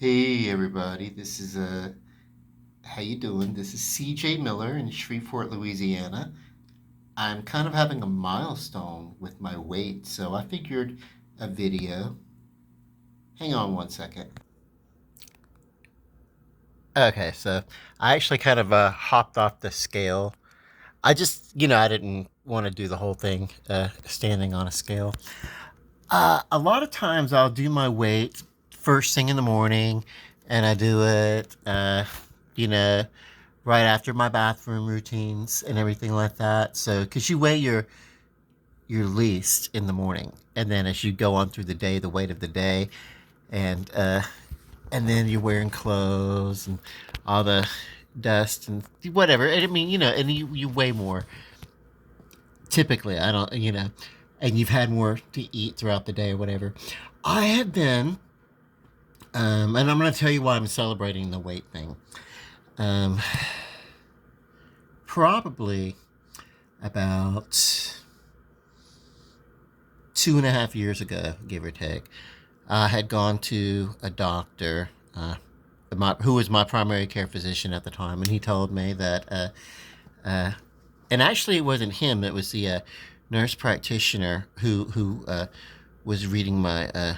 Hey everybody, this is how you doing? This is CJ Miller in Shreveport, Louisiana. I'm kind of having a milestone with my weight, so I figured a video. Hang on one second. Okay, so I actually kind of hopped off the scale. I just, I didn't want to do the whole thing standing on a scale. A lot of times I'll do my weight first thing in the morning, and I do it, you know, right after my bathroom routines and everything like that. So, because you weigh your least in the morning, and then as you go on through the day, the weight of the day, and and then you're wearing clothes and all the dust and whatever. And I mean, and you weigh more. Typically, I don't, and you've had more to eat throughout the day or whatever. I have been, and I'm going to tell you why I'm celebrating the weight thing. Um, Probably about 2.5 years ago, give or take, I had gone to a doctor, who was my primary care physician at the time, and he told me that, uh, and actually it wasn't him; it was the nurse practitioner who was reading my uh,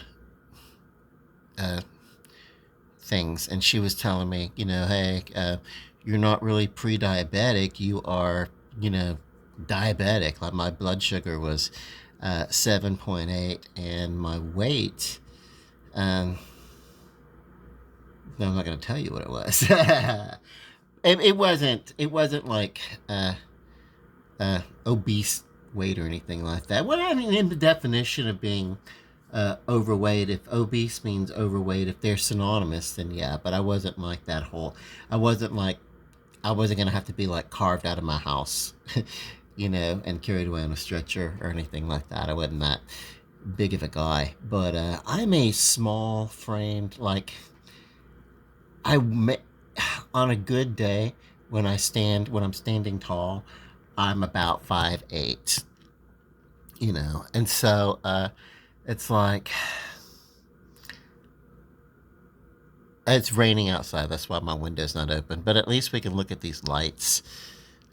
things, and she was telling me, hey, you're not really pre-diabetic, you are, diabetic. Like my blood sugar was 7.8, and my weight, um, no, I'm not going to tell you what it was. It wasn't like obese weight or anything like that. Well, I mean, in the definition of being overweight, if obese means overweight, if they're synonymous, then yeah. But I wasn't like that whole. I wasn't like I wasn't gonna have to be like carved out of my house, and carried away on a stretcher or anything like that. I wasn't that big of a guy. But I'm a small framed, like I on a good day when I'm standing tall, I'm about 5'8", and so it's like it's raining outside. That's why my window's not open. But at least we can look at these lights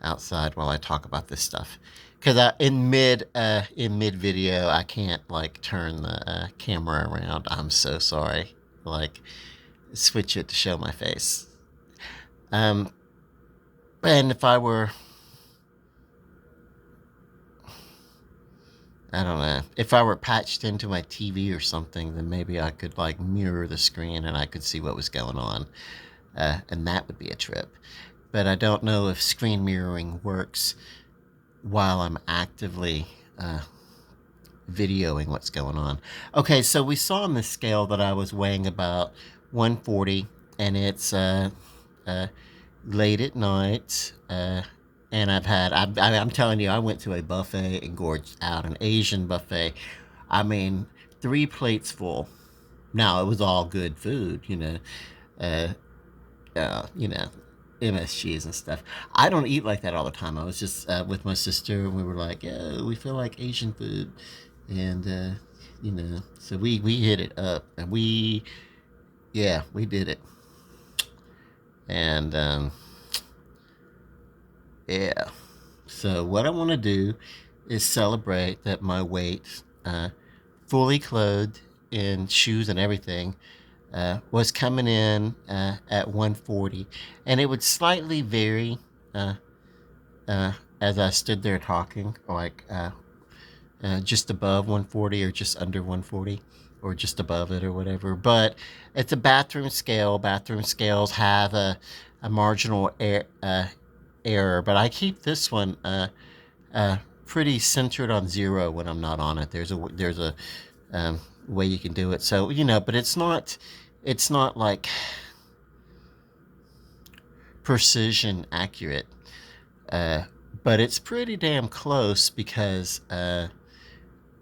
outside while I talk about this stuff. Because in mid video, I can't like turn the camera around. I'm so sorry. Like switch it to show my face. Um, and if I were, I don't know, if I were patched into my TV or something, then maybe I could like mirror the screen and I could see what was going on. And that would be a trip. But I don't know if screen mirroring works while I'm actively videoing what's going on. Okay, so we saw on the scale that I was weighing about 140, and it's uh, late at night. And I'm telling you, I went to a buffet and gorged out, an Asian buffet. I mean, 3 plates full. Now, it was all good food, uh, you know, MSGs and stuff. I don't eat like that all the time. I was just with my sister, and we were like, yeah, we feel like Asian food, and so we hit it up, and we did it, and yeah. So what I want to do is celebrate that my weight, fully clothed in shoes and everything, was coming in at 140, and it would slightly vary uh, as I stood there talking, like just above 140 or just under 140 or just above it or whatever. But it's a bathroom scale. Bathroom scales have a marginal error, but I keep this one pretty centered on zero when I'm not on it. There's a way you can do it. So but it's not like precision accurate, uh, but it's pretty damn close because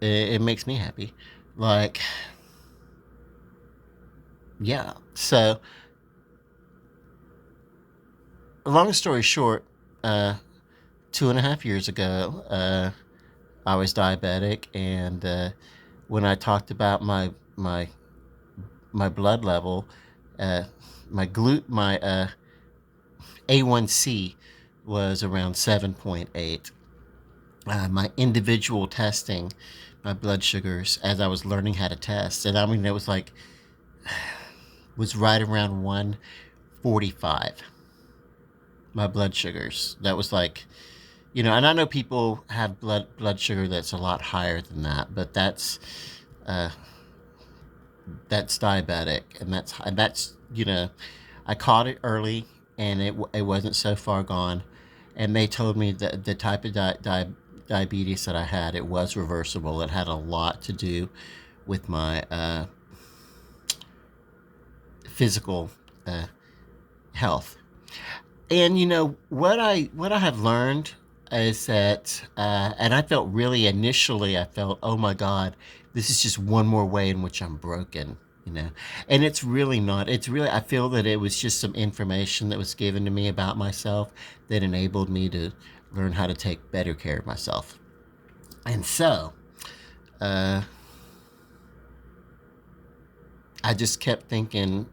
it makes me happy. Like, yeah. So, long story short, 2.5 years ago, I was diabetic, and when I talked about my blood level, uh, my A1C was around 7.8. My individual testing, my blood sugars as I was learning how to test, and I mean it was like was right around 145. My blood sugars. That was like, and I know people have blood sugar that's a lot higher than that, but uh, that's diabetic, and that's I caught it early, and it wasn't so far gone, and they told me that the type of diabetes that I had, it was reversible. It had a lot to do with my physical uh, health. And what I have learned is that, and I felt really initially, I felt, oh my God, this is just one more way in which I'm broken, you know. And it's really not. It's really, I feel that it was just some information that was given to me about myself that enabled me to learn how to take better care of myself. And so, uh, I just kept thinking,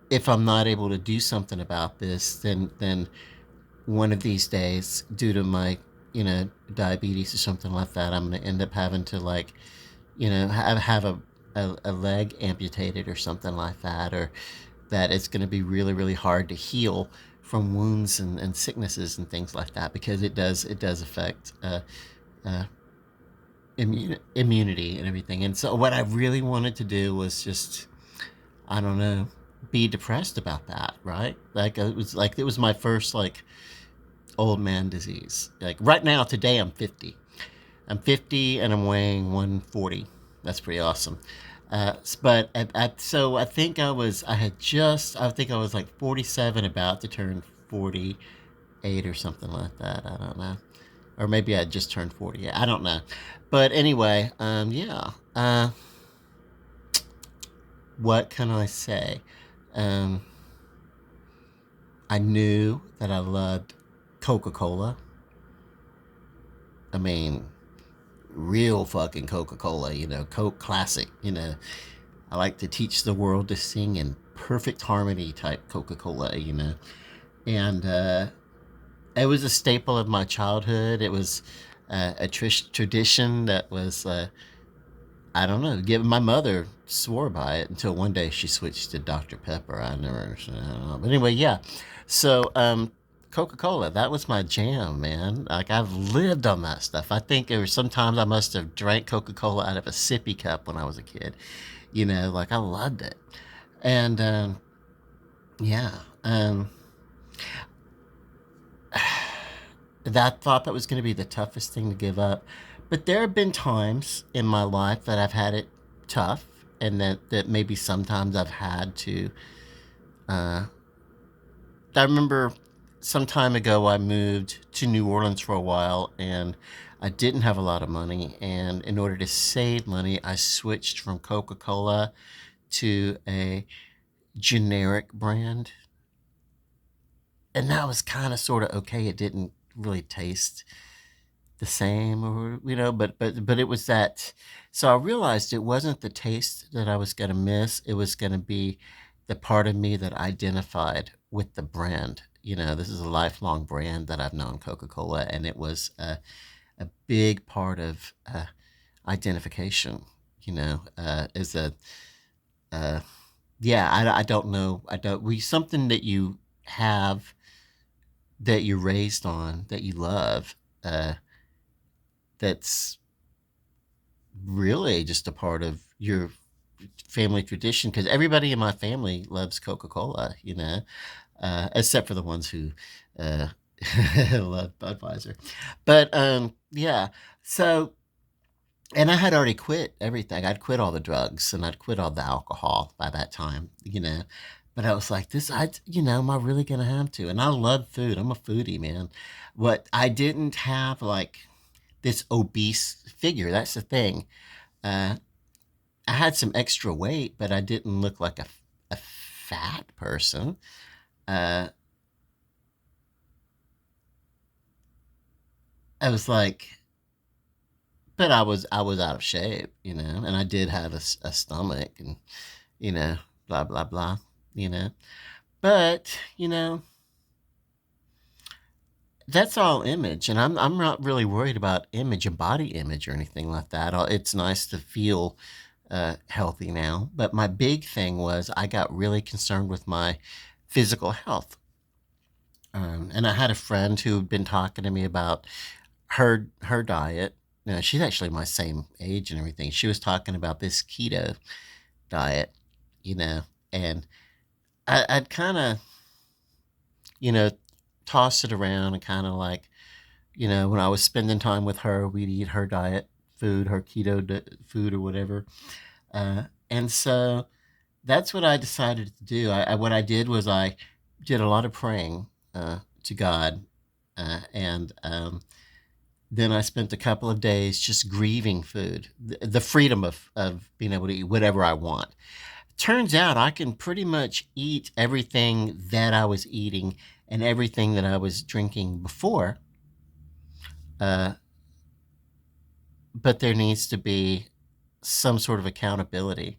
if I'm not able to do something about this, then one of these days, due to my, diabetes or something like that, I'm gonna end up having to, like, have a leg amputated or something like that, or that it's gonna be really really hard to heal from wounds and sicknesses and things like that, because it does affect uh, immunity and everything. And so what I really wanted to do was just, I don't know, be depressed about that, right? Like it was my first, like, old man disease. Like right now, today, I'm 50. I'm 50 and I'm weighing 140. That's pretty awesome. But so I think I think I was like 47, about to turn 48 or something like that. I don't know. Or maybe I just turned 48. I don't know. But anyway, yeah. What can I say? Um, I knew that I loved Coca Cola. I mean, real fucking Coca Cola, Coke Classic, I like to teach the world to sing in perfect harmony type Coca Cola, And it was a staple of my childhood. It was a tradition that was, I don't know, given my mother swore by it until one day she switched to Dr. Pepper. I never understood. I don't know. But anyway, yeah. So, Coca Cola, that was my jam, man. Like, I've lived on that stuff. I think there were sometimes I must have drank Coca Cola out of a sippy cup when I was a kid. Like, I loved it. And, yeah. I thought that was going to be the toughest thing to give up. But there have been times in my life that I've had it tough, and that maybe sometimes I've had to. Uh, I remember some time ago I moved to New Orleans for a while, and I didn't have a lot of money. And in order to save money, I switched from Coca Cola to a generic brand. And that was kind of sort of okay. It didn't really taste the same, or but it was that. So I realized it wasn't the taste that I was going to miss. It was going to be the part of me that identified with the brand. This is a lifelong brand that I've known, Coca-Cola, and it was a big part of identification. As a uh, yeah, I don't know, I don't we something that you have, that you're raised on, that you love, that's really just a part of your family tradition, because everybody in my family loves Coca-Cola, except for the ones who uh, love Budweiser. But yeah, so, and I had already quit everything. I'd quit all the drugs and I'd quit all the alcohol by that time. But I was like, am I really gonna have to? And I love food. I'm a foodie, man. What I didn't have, like, this obese figure. That's the thing. Uh, I had some extra weight, but I didn't look like a fat person. Uh, I was like, but I was out of shape, you know, and I did have a stomach, and you know, blah blah blah, you know. But you know, that's all image, and I'm not really worried about image and body image or anything like that. It's nice to feel healthy now, but my big thing was I got really concerned with my physical health. And I had a friend who had been talking to me about her diet. You know, she's actually my same age and everything. She was talking about this keto diet, you know, and I'd kind of, you know, toss it around and kind of like, you know, when I was spending time with her, we'd eat her diet food, her food or whatever. And so that's what I decided to do. What I did was I did a lot of praying to God, and then I spent a couple of days just grieving food, the freedom of being able to eat whatever I want. Turns out I can pretty much eat everything that I was eating and everything that I was drinking before, uh, but there needs to be some sort of accountability.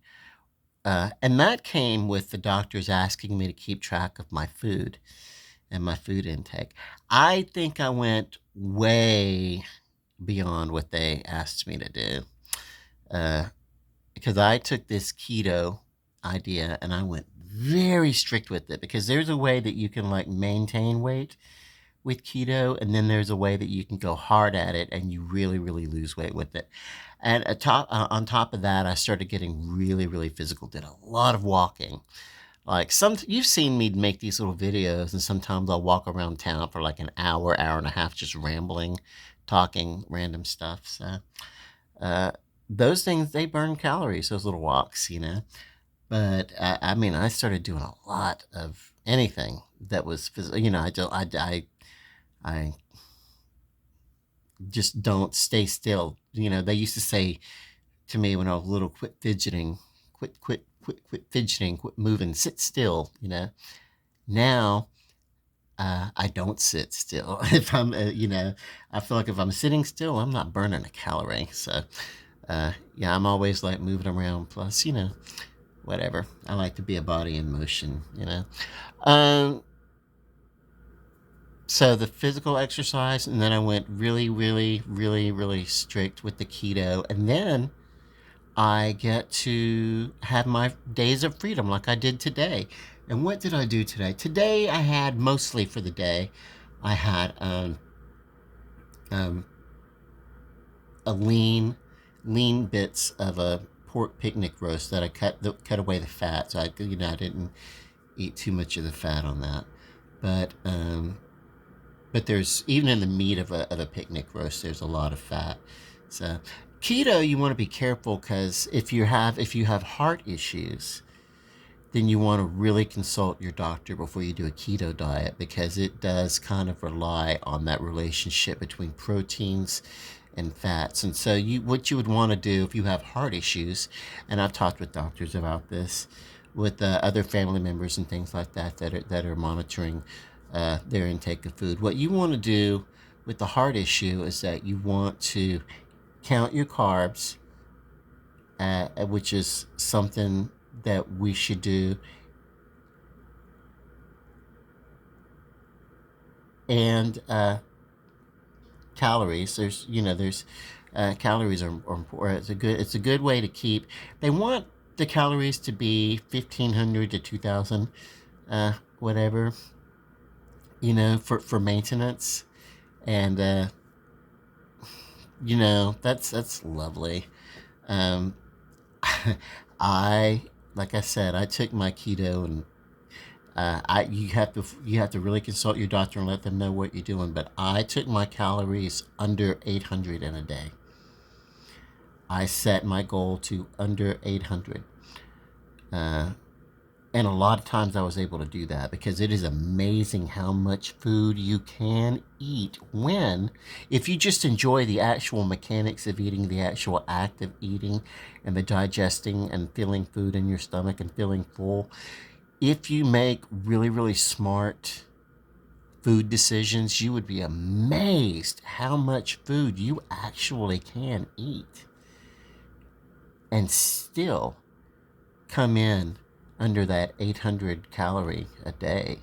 And that came with the doctors asking me to keep track of my food and my food intake. I think I went way beyond what they asked me to do, uh, because I took this keto idea and I went very strict with it, because there's a way that you can like maintain weight with keto, and then there's a way that you can go hard at it and you really really lose weight with it. And on top of that, I started getting really really physical, did a lot of walking. Like, you've seen me make these little videos, and sometimes I'll walk around town for like an hour and a half, just rambling, talking random stuff. So uh, those things, they burn calories, those little walks, you know. But I mean, I started doing a lot of anything that was physical. You know, I just don't stay still. You know, they used to say to me when I was little, quit fidgeting, quit fidgeting, quit moving, sit still. You know, now I don't sit still. If I'm, you know, I feel like if I'm sitting still, I'm not burning a calorie. So, yeah, I'm always like moving around. Plus, you know, whatever. I like to be a body in motion, you know. Um, so the physical exercise, and then I went really, really, really, really strict with the keto, and then I get to have my days of freedom like I did today. And what did I do today? Today I had mostly for the day, I had um, a lean bits of a pork picnic roast that I cut away the fat, so I didn't eat too much of the fat on that. But there's, even in the meat of a picnic roast, there's a lot of fat. So keto, you want to be careful, because if you have heart issues, then you want to really consult your doctor before you do a keto diet, because it does kind of rely on that relationship between proteins and fats. And so what you would want to do if you have heart issues, and I've talked with doctors about this, with other family members and things like that that are monitoring their intake of food. What you want to do with the heart issue is that you want to count your carbs, which is something that we should do, and calories. There's calories are important. It's a good way to keep. They want the calories to be 1,500 to 2,000, whatever, for maintenance, and that's lovely. Um, I like I said, I took my keto, and you have to really consult your doctor and let them know what you're doing. But I took my calories under 800 in a day. I set my goal to under 800. Uh, and a lot of times I was able to do that, because it is amazing how much food you can eat if you just enjoy the actual mechanics of eating, the actual act of eating, and the digesting and feeling food in your stomach and feeling full. If you make really, really smart food decisions, you would be amazed how much food you actually can eat and still come in under that 800 calorie a day.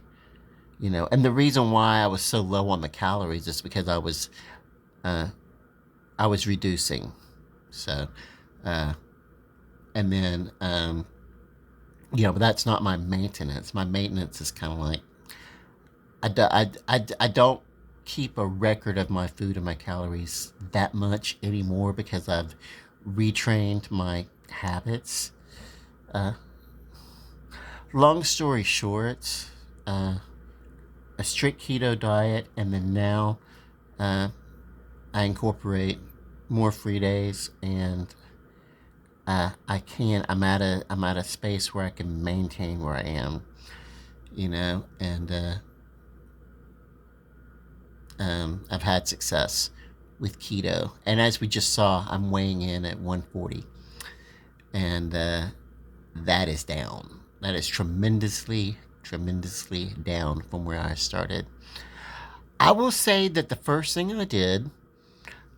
And the reason why I was so low on the calories is because uh, I was reducing. So, uh, and then but that's not my maintenance. My maintenance is kind of like I don't keep a record of my food and my calories that much anymore because I've retrained my habits. Uh, Long story short, uh, a strict keto diet, and then now uh, I incorporate more free days, and I'm at a space where I can maintain where I am, and I've had success with keto. And as we just saw, I'm weighing in at 140, and that is down. That is tremendously down from where I started. I will say that the first thing I did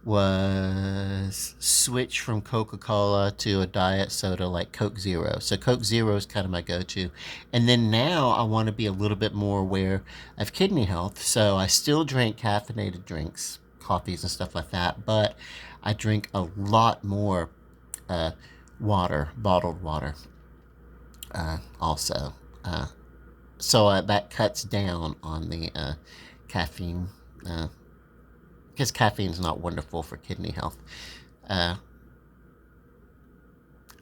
was switch from Coca-Cola to a diet soda like Coke Zero. So Coke Zero is kind of my go-to. And then now I want to be a little bit more aware of kidney health. So I still drink caffeinated drinks, coffees and stuff like that, but I drink a lot more uh, water, bottled water, also. So that cuts down on the caffeine, because caffeine is not wonderful for kidney health. Uh,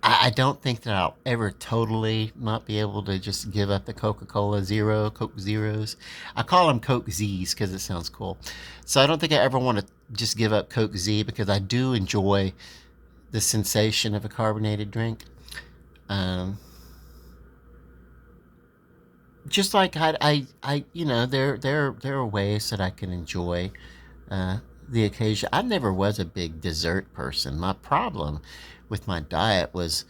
I don't think that I'll ever totally not be able to just give up the Coca-Cola Zero, Coke Zeros. I call them Coke Z's because it sounds cool. So I don't think I ever want to just give up Coke Z because I do enjoy the sensation of a carbonated drink. Um, just like there are ways that I can enjoy uh, the occasion. I never was a big dessert person. My problem with my diet was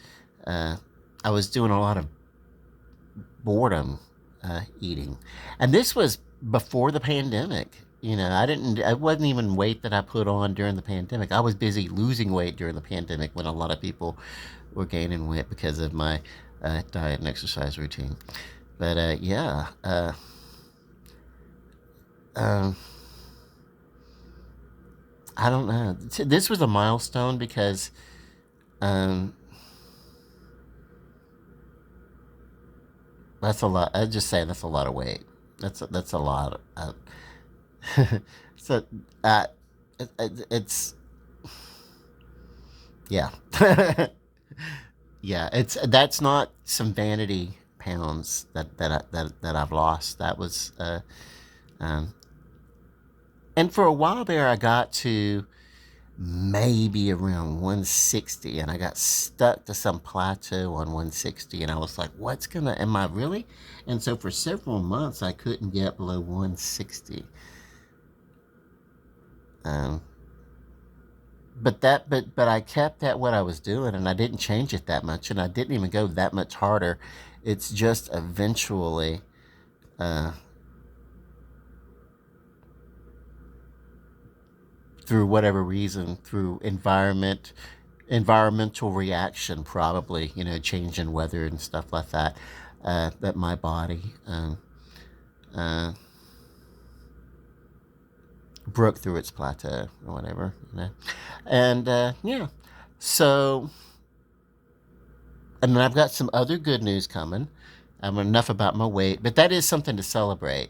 uh, I was doing a lot of boredom eating, and this was before the pandemic. I didn't. It wasn't even weight that I put on during the pandemic. I was busy losing weight during the pandemic when a lot of people were gaining weight because of my diet and exercise routine. But yeah, um, I don't know. This was a milestone because um, that's a lot. I just say that's a lot of weight. That's a lot. So uh, it's yeah, yeah. That's not some vanity pounds that I've lost. That was um, and for a while there, I got to maybe around 160, and I got stuck to some plateau on 160, and I was like, am I really? And so for several months I couldn't get below 160. um but I kept at what I was doing, and I didn't change it that much, and I didn't even go that much harder. It's just eventually uh through whatever reason, through environmental reaction, probably, change in weather and stuff like that, that my body uh, broke through its plateau or whatever. And yeah, so, and then I've got some other good news coming. Enough about my weight, but that is something to celebrate.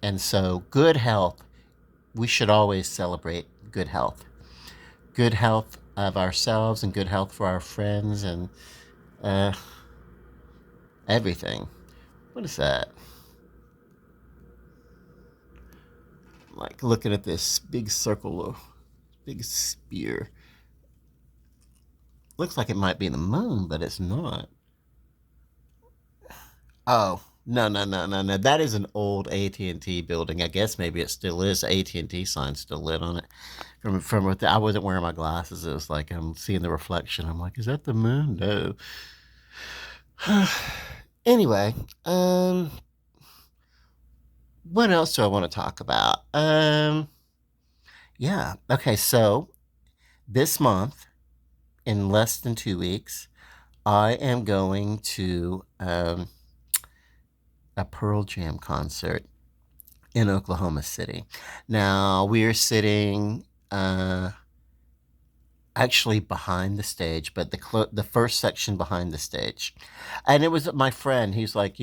And so, good health, we should always celebrate good health of ourselves and good health for our friends and uh, everything. What is that? Like looking at this big circle of big spear. Looks like it might be the moon, but it's not. Oh, no. That is an old AT&T building. I guess maybe it still is. AT&T sign still lit on it. I wasn't wearing my glasses. It was like I'm seeing the reflection. I'm like, is that the moon? No. Anyway, um, what else do I want to talk about? Yeah. Okay. So this month, in less than 2 weeks, I am going to a Pearl Jam concert in Oklahoma City. Now we are sitting actually behind the stage, but the first section behind the stage, and it was my friend. He's like,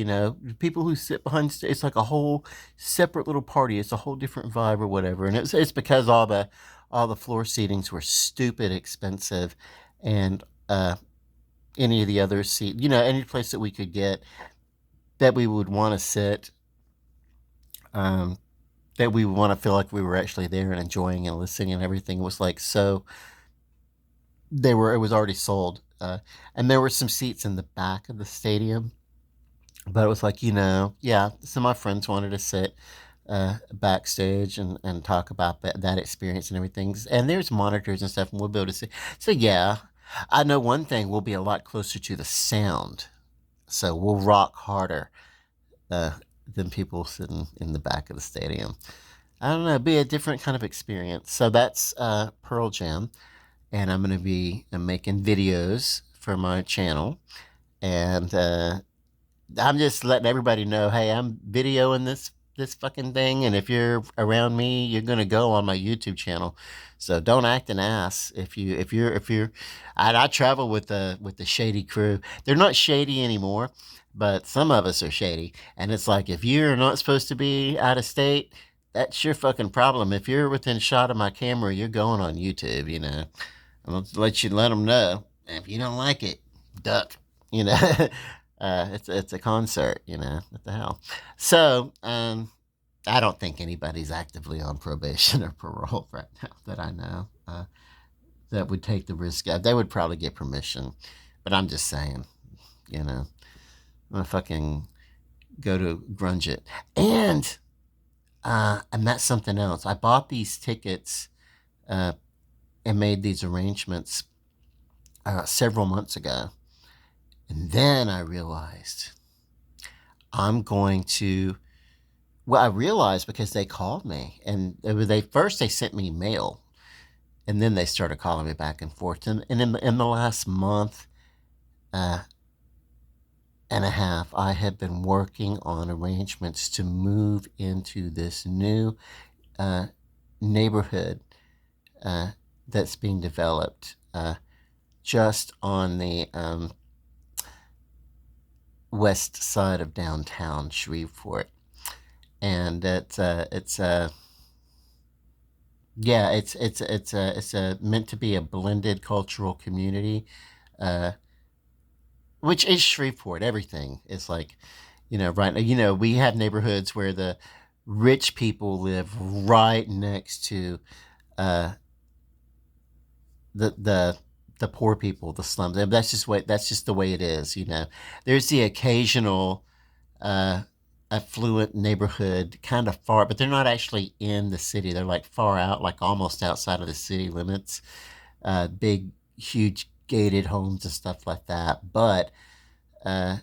people who sit behind the stage, it's like a whole separate little party. It's a whole different vibe or whatever. And it's because all the floor seatings were stupid expensive, and any of the other seat, any place that we could get that we would want to sit, um, that we would want to feel like we were actually there and enjoying and listening and everything was like so it was already sold, and there were some seats in the back of the stadium, but it was like, yeah, some of my friends wanted to sit backstage and talk about that experience and everything, and there's monitors and stuff and we'll be able to see. So yeah, I know one thing, we'll be a lot closer to the sound, so we'll rock harder uh, than people sitting in the back of the stadium. I don't know, it'd be a different kind of experience. So that's Pearl Jam, and I'm going to be making videos for my channel. And I'm just letting everybody know, hey, I'm videoing this fucking thing, and if you're around me, you're gonna go on my YouTube channel. So don't act an ass if you're. I travel with the shady crew. They're not shady anymore, but some of us are shady, and it's like if you're not supposed to be out of state, that's your fucking problem. If you're within shot of my camera, you're going on YouTube. I'm gonna let them know. If you don't like it, duck. You know, it's a concert. What the hell? So I don't think anybody's actively on probation or parole right now that I know that would take the risk. They would probably get permission, but I'm just saying, I'm gonna fucking go to grunge it, and that's something else. I bought these tickets uh, and made these arrangements several months ago. And then I realized I'm going to. Well, I realized because they called me, and they sent me mail, and then they started calling me back and forth. And in the last month uh, and a half, I have been working on arrangements to move into this new uh, neighborhood uh, that's being developed just on the west side of downtown Shreveport, and it's yeah, it's meant to be a blended cultural community, uh, which is Shreveport. Everything is like, right now, we have neighborhoods where the rich people live right next to uh, the the poor people, the slums. And that's just the way it is. There's the occasional uh, affluent neighborhood kind of far, but they're not actually in the city. They're like far out, like almost outside of the city limits. Big, huge gated homes and stuff like that. Uh,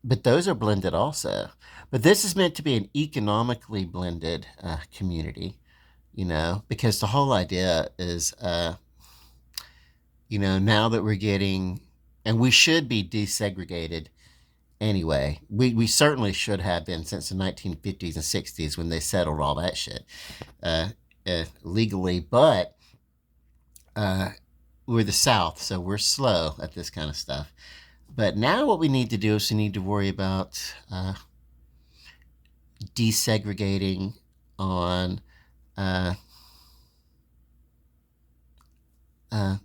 but those are blended also. But this is meant to be an economically blended community, because the whole idea is, now that we're getting, and we should be desegregated anyway. We certainly should have been since the 1950s and 60s when they settled all that shit uh, legally. But uh, we're the South, so we're slow at this kind of stuff. But now what we need to do is we need to worry about desegregating on uh, uh,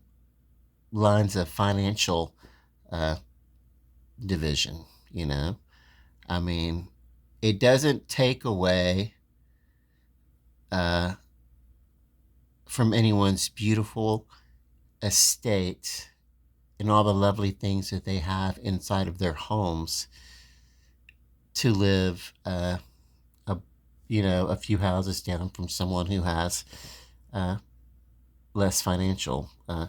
lines of financial uh, division. I mean, it doesn't take away uh, from anyone's beautiful estate and all the lovely things that they have inside of their homes to live a a few houses down from someone who has uh, less financial uh,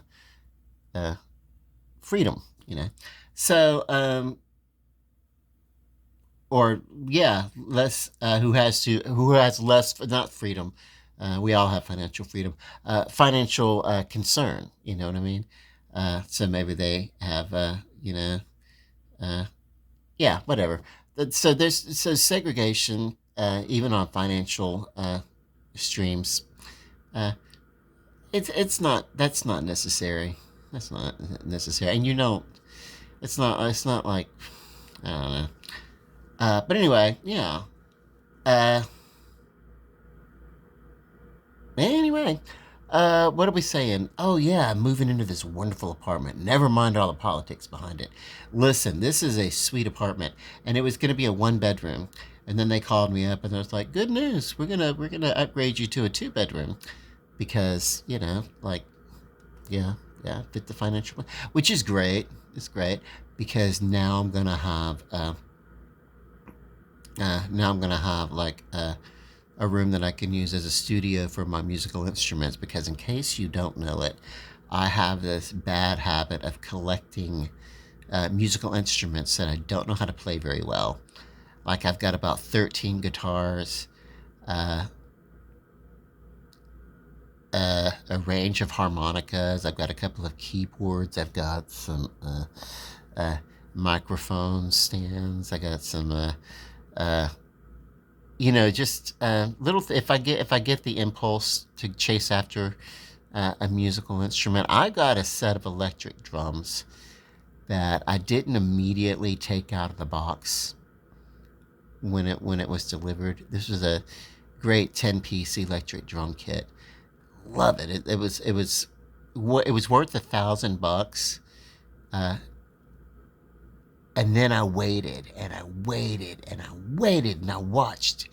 freedom. So or yeah, less who has less, not freedom. We all have financial freedom, financial concern. You know what I mean? So maybe they have, uh, yeah, whatever. So there's segregation, even on financial streams. Uh, it's not that's not necessary. That's not necessary, and you don't. It's not like I don't know. But anyway, yeah. Uh, Anyway, what are we saying? Oh yeah, moving into this wonderful apartment. Never mind all the politics behind it. Listen, this is a sweet apartment, and it was going to be a one bedroom. And then they called me up, and they was like, "Good news, we're gonna upgrade you to a two bedroom because like yeah, yeah, fit the financial plan, which is great. It's great because now I'm gonna have like a room that I can use as a studio for my musical instruments because, in case you don't know it, I have this bad habit of collecting musical instruments that I don't know how to play very well. Like, I've got about 13 guitars, uh, a range of harmonicas, I've got a couple of keyboards, I've got some uh, microphone stands, I got some. Uh, just little. If I get the impulse to chase after a musical instrument, I got a set of electric drums that I didn't immediately take out of the box when it was delivered. This was a great 10-piece electric drum kit. Love it. It was worth $1,000. Uh, and then I waited and I waited and I waited and I watched.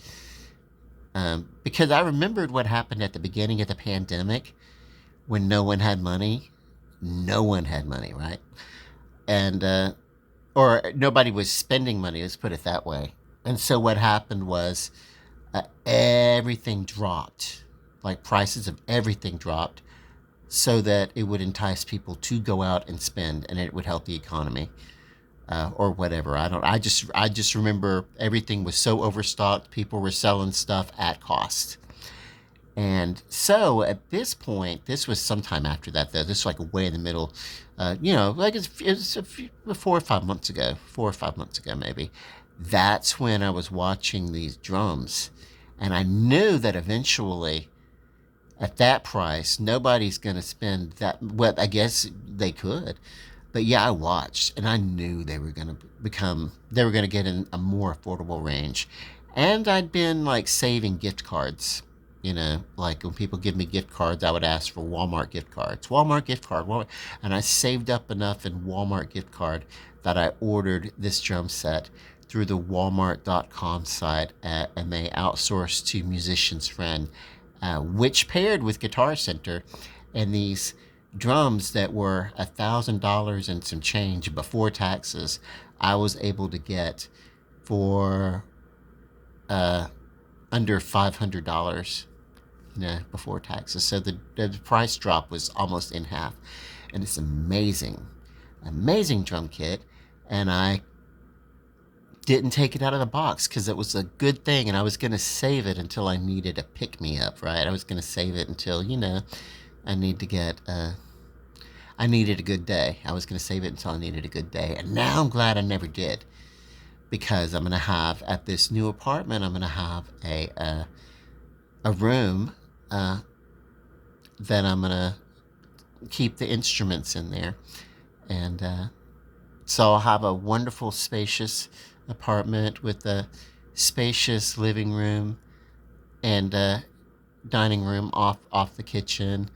Because I remembered what happened at the beginning of the pandemic when no one had money. No one had money, right? And or nobody was spending money. Let's put it that way. And so what happened was everything dropped, like prices of everything dropped, so that it would entice people to go out and spend, and it would help the economy. Or whatever. I don't. I just remember everything was so overstocked. People were selling stuff at cost. And so at this point, this was sometime after that, though. This was like way in the middle, like it's a few, 4 or 5 months ago, 4 or 5 months ago, maybe. That's when I was watching these drums. And I knew that eventually, at that price, nobody's going to spend that. Well, I guess they could. But yeah, I watched and I knew they were going to get in a more affordable range. And I'd been like saving gift cards. Like when people give me gift cards, I would ask for Walmart gift cards. Walmart gift card. Walmart. And I saved up enough in Walmart gift card that I ordered this drum set through the Walmart.com site, and they outsourced to Musician's Friend, which paired with Guitar Center, and these drums that were $1,000 and some change before taxes, I was able to get for uh, under $500, before taxes. So the price drop was almost in half, and it's amazing, amazing drum kit. And I didn't take it out of the box because it was a good thing, and I was going to save it until I needed a pick me up. Right, I was going to save it until I need to get. I needed a good day. I was going to save it until I needed a good day, and now I'm glad I never did, because I'm going to have at this new apartment. I'm going to have a room that I'm going to keep the instruments in there, and so I'll have a wonderful, spacious apartment with a spacious living room and dining room off the kitchen.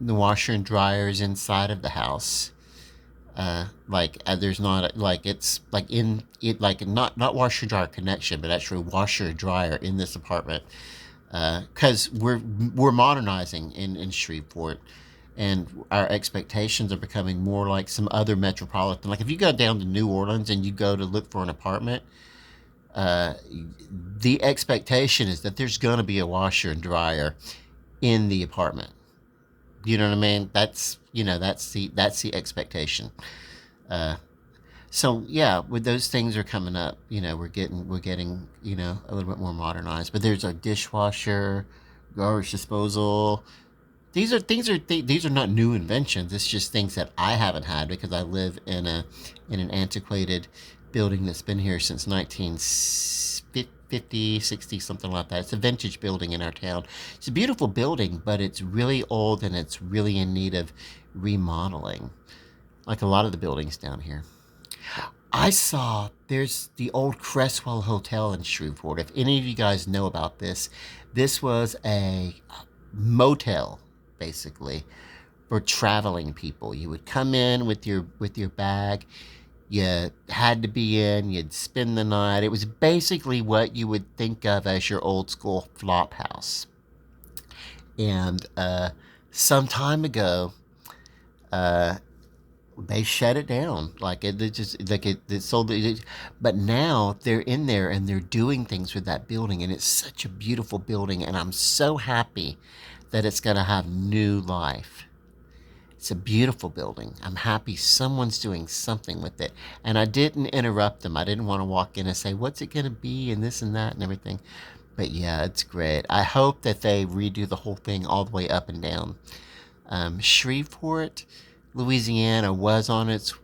The washer and dryers inside of the house. There's not like it's like in it like not washer dryer connection, but actually washer dryer in this apartment. Because we're modernizing in Shreveport, and our expectations are becoming more like some other metropolitan. Like if you go down to New Orleans and you go to look for an apartment, uh, the expectation is that there's going to be a washer and dryer in the apartment. You know what I mean? That's the expectation. Uh, So yeah, with those things are coming up, we're getting a little bit more modernized. But there's a dishwasher, garbage disposal. These are not new inventions. It's just things that I haven't had because I live in an antiquated building that's been here since 1950, 60, something like that. It's a vintage building in our town. It's a beautiful building, but it's really old and it's really in need of remodeling, like a lot of the buildings down here. I saw there's the old Cresswell Hotel in Shreveport. If any of you guys know about this, this was a motel basically for traveling people. You would come in with your bag. You had to be in. You'd spend the night. It was basically what you would think of as your old school flop house. And some time ago, uh, they shut it down. Like it just like it sold it, but now they're in there and they're doing things with that building, and it's such a beautiful building, and I'm so happy that it's gonna have new life. It's a beautiful building. I'm happy someone's doing something with it. And I didn't interrupt them. I didn't want to walk in and say, what's it going to be and this and that and everything. But yeah, it's great. I hope that they redo the whole thing all the way up and down. Shreveport, Louisiana was on its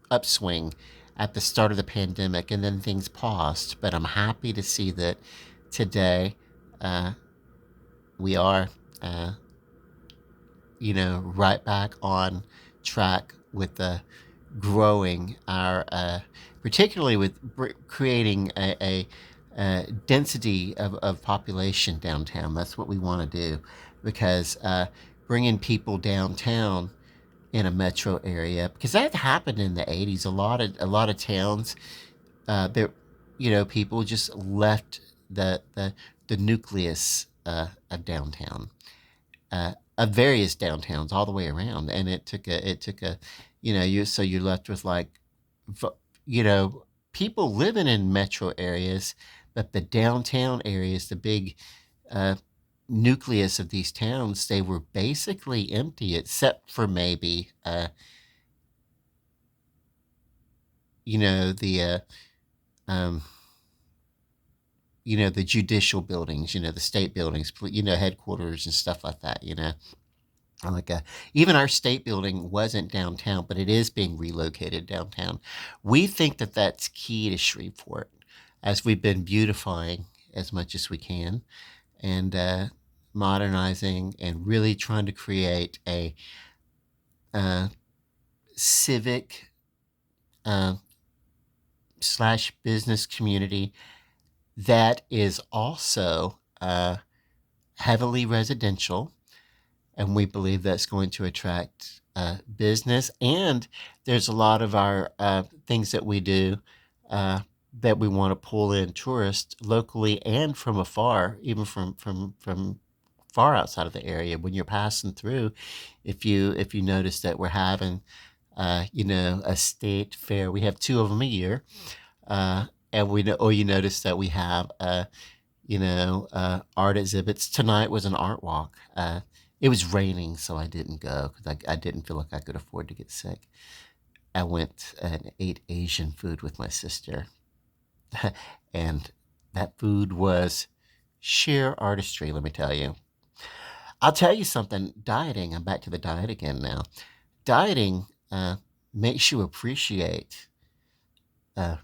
upswing at the start of the pandemic, and then things paused. But I'm happy to see that today uh, we are uh, right back on track with growing our, particularly with creating a density of population downtown. That's what we want to do, because bringing people downtown in a metro area, because that happened in the 80s. A lot of towns, there, people just left the nucleus of downtown, of various downtowns all the way around, and it took a you're left with like you know people living in metro areas, but the downtown areas, the big uh, nucleus of these towns, they were basically empty except for maybe the um, the judicial buildings, the state buildings, headquarters and stuff like that. Like even our state building wasn't downtown, but it is being relocated downtown. We think that that's key to Shreveport, as we've been beautifying as much as we can, and modernizing, and really trying to create a uh, civic uh, slash business community that is also heavily residential, and we believe that's going to attract business. And there's a lot of our things that we do uh, that we want to pull in tourists locally and from afar, even from far outside of the area. When you're passing through, if you notice that we're having a state fair, we have two of them a year, and we know, or you notice that we have art exhibits. Tonight was an art walk. It was raining, so I didn't go because I didn't feel like I could afford to get sick. I went and ate Asian food with my sister, and that food was sheer artistry, let me tell you. I'll tell you something, dieting, I'm back to the diet again now. Dieting makes you appreciate uh,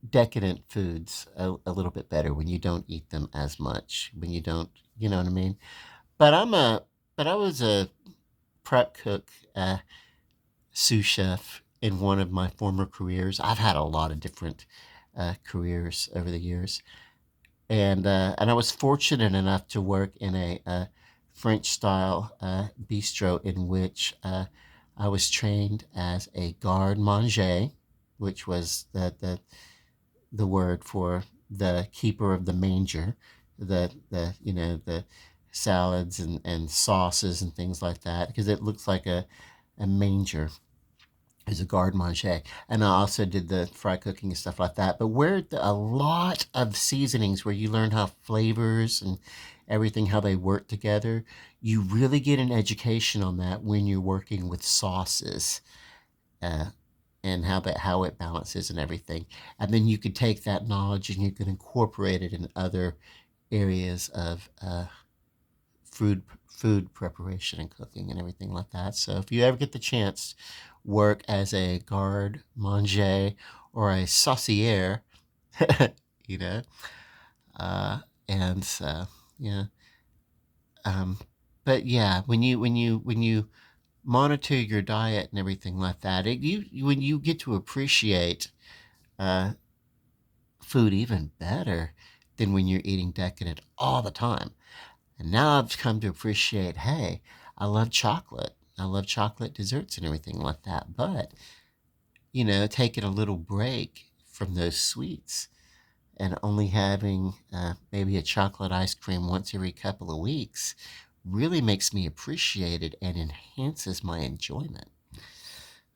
decadent foods a little bit better when you don't eat them as much, when you don't, you know what I mean? But but I was a prep cook, sous chef in one of my former careers. I've had a lot of different careers over the years, and I was fortunate enough to work in a French style bistro in which I was trained as a garde manger, which was the word for the keeper of the manger, the salads and sauces and things like that, because it looks like a manger is a garde manger. And I also did the fry cooking and stuff like that. But a lot of seasonings, where you learn how flavors and everything, how they work together, you really get an education on that when you're working with sauces. uh, and how it balances and everything. And then you could take that knowledge and you can incorporate it in other areas of food preparation and cooking and everything like that. So if you ever get the chance, work as a garde manger or a saucier, you know, uh, and yeah. Um, but yeah, when you monitor your diet and everything like that, when you get to appreciate uh, food even better than when you're eating decadent all the time. And now I've come to appreciate, hey, I love chocolate. I love chocolate desserts and everything like that. But, taking a little break from those sweets and only having maybe a chocolate ice cream once every couple of weeks really makes me appreciate it and enhances my enjoyment.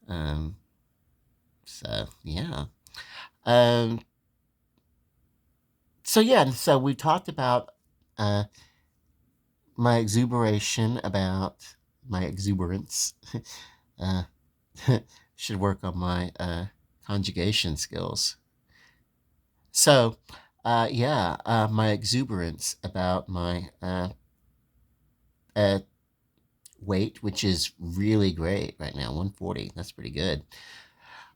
Um, so, yeah. Um, so we talked about uh, my exuberation, about my exuberance. uh, should work on my conjugation skills. So, my exuberance about my uh, weight, which is really great right now, 140. That's pretty good.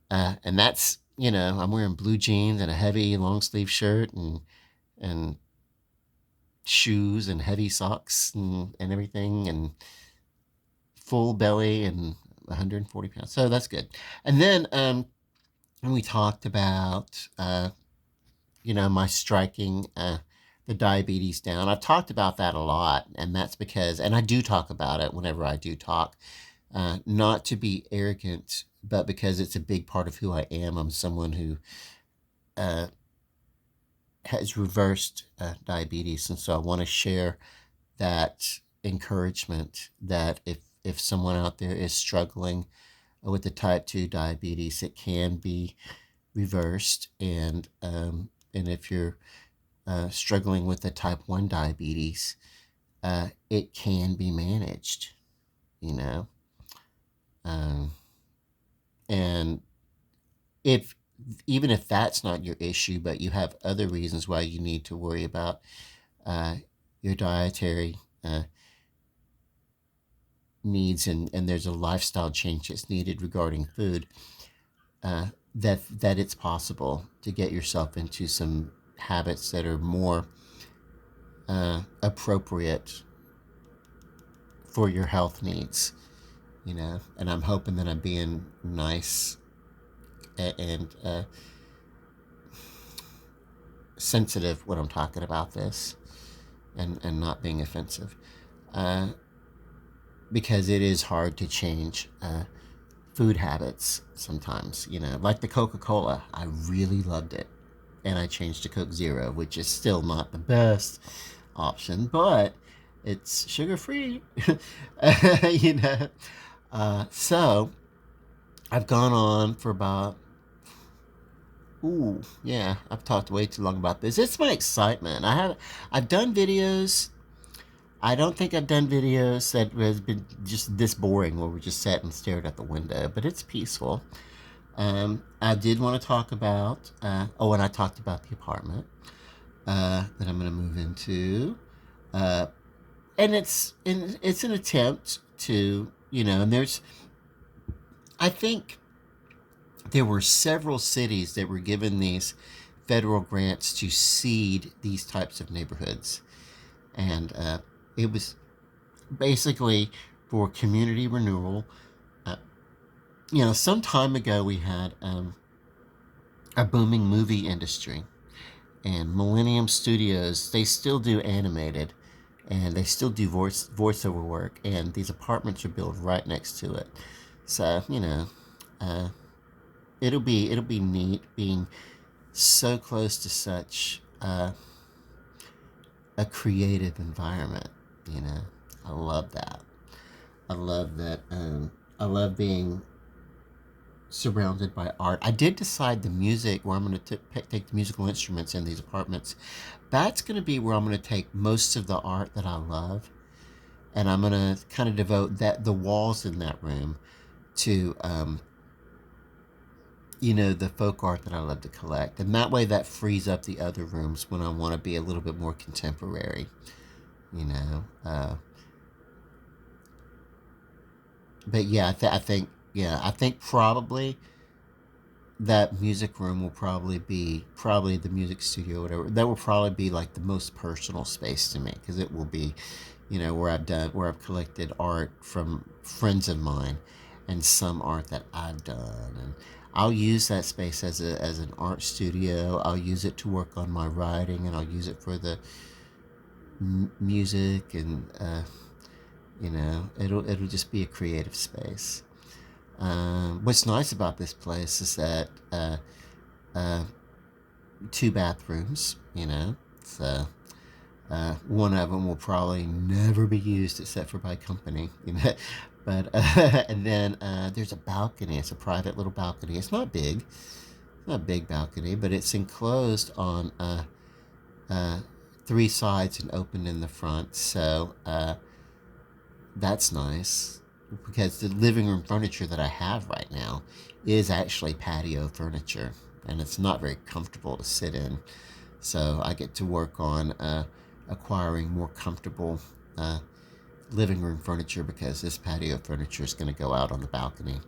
And that's, I'm wearing blue jeans and a heavy long sleeve shirt and shoes and heavy socks and everything and full belly and 140 pounds. So that's good. And then we talked about my striking the diabetes down. I've talked about that a lot, and that's because, and I do talk about it whenever I do talk, not to be arrogant, but because it's a big part of who I am. I'm someone who uh, has reversed diabetes, and so I want to share that encouragement that if someone out there is struggling with the type 2 diabetes, it can be reversed, and if you're struggling with the type 1 diabetes, it can be managed, you know. Um, and if even if that's not your issue, but you have other reasons why you need to worry about uh, your dietary needs, and there's a lifestyle change that's needed regarding food, uh, that it's possible to get yourself into some habits that are more appropriate for your health needs, and I'm hoping that I'm being nice and sensitive when I'm talking about this, and not being offensive, uh, because it is hard to change food habits sometimes. Like the Coca-Cola, I really loved it, and I changed to Coke Zero, which is still not the best option, but it's sugar free. you know so I've gone on for about, ooh, yeah, I've talked way too long about this. It's my excitement. I've done videos. I don't think I've done videos that has been just this boring where we just sat and stared at the window, but it's peaceful. I did want to talk about, and I talked about the apartment that I'm going to move into. Uh, and it's an attempt to, and I think there were several cities that were given these federal grants to seed these types of neighborhoods, and it was basically for community renewal. Uh, some time ago we had a booming movie industry, and Millennium Studios, they still do animated, and they still do voiceover work, and these apartments are built right next to it. So uh, it'll be neat being so close to such a creative environment. You know, I love that. I love that. I love being surrounded by art. I did decide the music where I'm going to take the musical instruments in these apartments. That's going to be where I'm going to take most of the art that I love, and I'm going to kind of devote the walls in that room to the folk art that I love to collect. And that way that frees up the other rooms when I want to be a little bit more contemporary, you know. But yeah, I think probably that music room will probably the music studio, whatever. That will probably be like the most personal space to me, because it will be, where I've collected art from friends of mine, and some art that I've done, and I'll use that space as an art studio. I'll use it to work on my writing, and I'll use it for the music, and it'll just be a creative space. What's nice about this place is that uh, two bathrooms, so one of them will probably never be used except for by company, But and then there's a balcony. It's a private little balcony. It's not big. It's not a big balcony, but it's enclosed on uh, three sides and open in the front. So that's nice, because the living room furniture that I have right now is actually patio furniture, and it's not very comfortable to sit in. So I get to work on acquiring more comfortable living room furniture, because this patio furniture is going to go out on the balcony.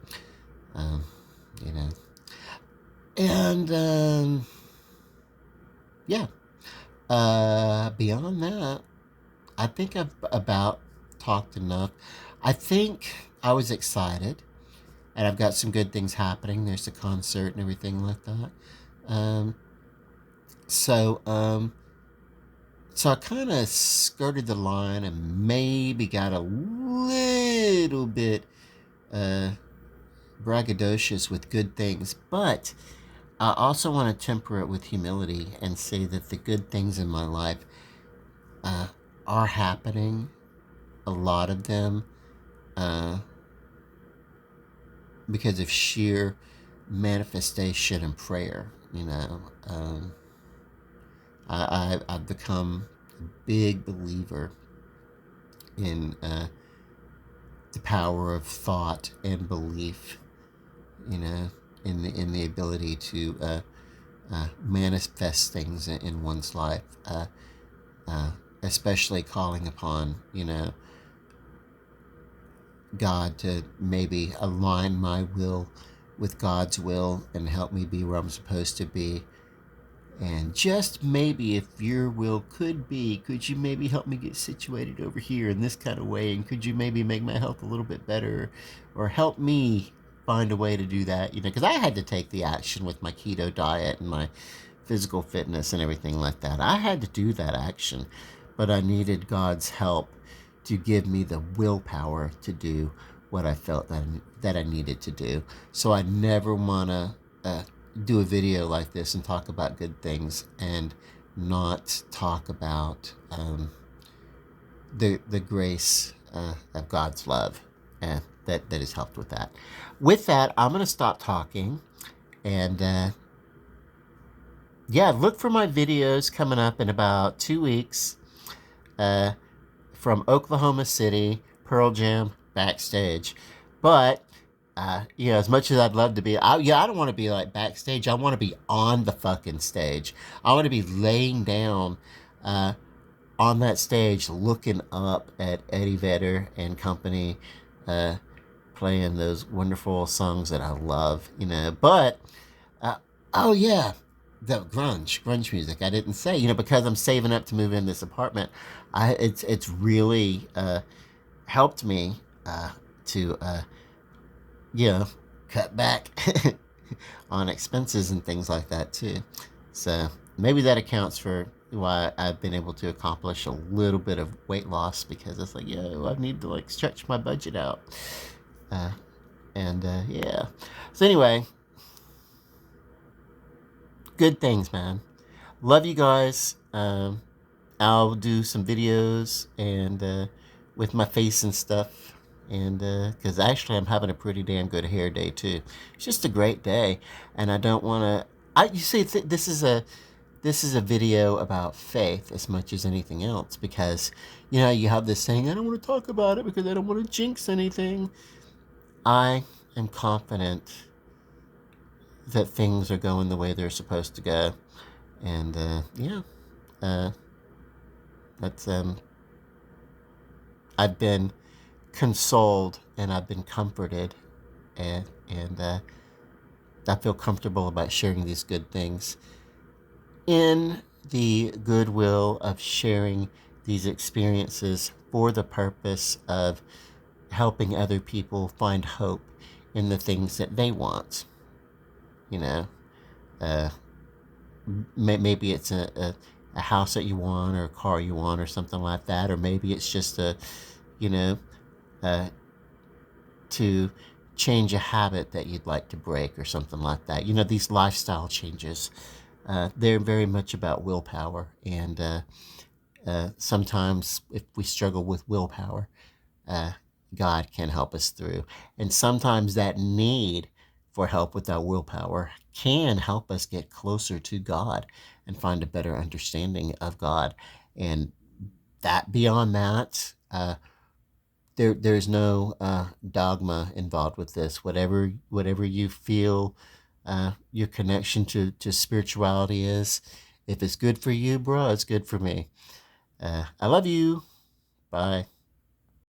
Um, you know, and yeah. Beyond that, I think I've about talked enough. I think I was excited, and I've got some good things happening. There's a concert and everything like that. Um, so, um, so I kind of skirted the line and maybe got a little bit uh, braggadocious with good things, but I also want to temper it with humility and say that the good things in my life uh, are happening. A lot of them uh, because of sheer manifestation and prayer. I've become a big believer in the power of thought and belief. In the ability to manifest things in one's life, uh, especially calling upon God to maybe align my will with God's will and help me be where I'm supposed to be. And just maybe, if your will could you maybe help me get situated over here in this kind of way? And could you maybe make my health a little bit better, or help me find a way to do that? Because I had to take the action with my keto diet and my physical fitness and everything like that. I had to do that action, but I needed God's help to give me the willpower to do what I felt that I needed to do. So I never want to do a video like this and talk about good things and not talk about the grace of God's love that has helped with that. With that, I'm going to stop talking, and look for my videos coming up in about 2 weeks from Oklahoma City, Pearl Jam backstage. But as much as I'd love to be, I don't want to be like backstage. I want to be on the fucking stage. I want to be laying down on that stage, looking up at Eddie Vedder and company, playing those wonderful songs that I love. But oh yeah, the grunge music. I didn't say, because I'm saving up to move in this apartment. It's really helped me to cut back on expenses and things like that too. So maybe that accounts for why I've been able to accomplish a little bit of weight loss, because it's like, I need to stretch my budget out. Yeah. So anyway, good things, man. Love you guys. I'll do some videos and with my face and stuff. And because actually I'm having a pretty damn good hair day too. It's just a great day, and I don't want to. You see, this is a video about faith as much as anything else, because you have this saying, I don't want to talk about it because I don't want to jinx anything. I am confident that things are going the way they're supposed to go. And yeah, uh, that's I've been consoled and I've been comforted, and I feel comfortable about sharing these good things in the goodwill of sharing these experiences for the purpose of helping other people find hope in the things that they want. You know, uh, maybe it's a house that you want, or a car you want, or something like that, or maybe it's just you know, uh, to change a habit that you'd like to break, or something like that. These lifestyle changes, they're very much about willpower, and sometimes if we struggle with willpower, uh, God can help us through. And sometimes that need for help with our willpower can help us get closer to God and find a better understanding of God. And that beyond that, there's no dogma involved with this. Whatever you feel your connection to spirituality is, if it's good for you, bro, it's good for me. I love you. Bye.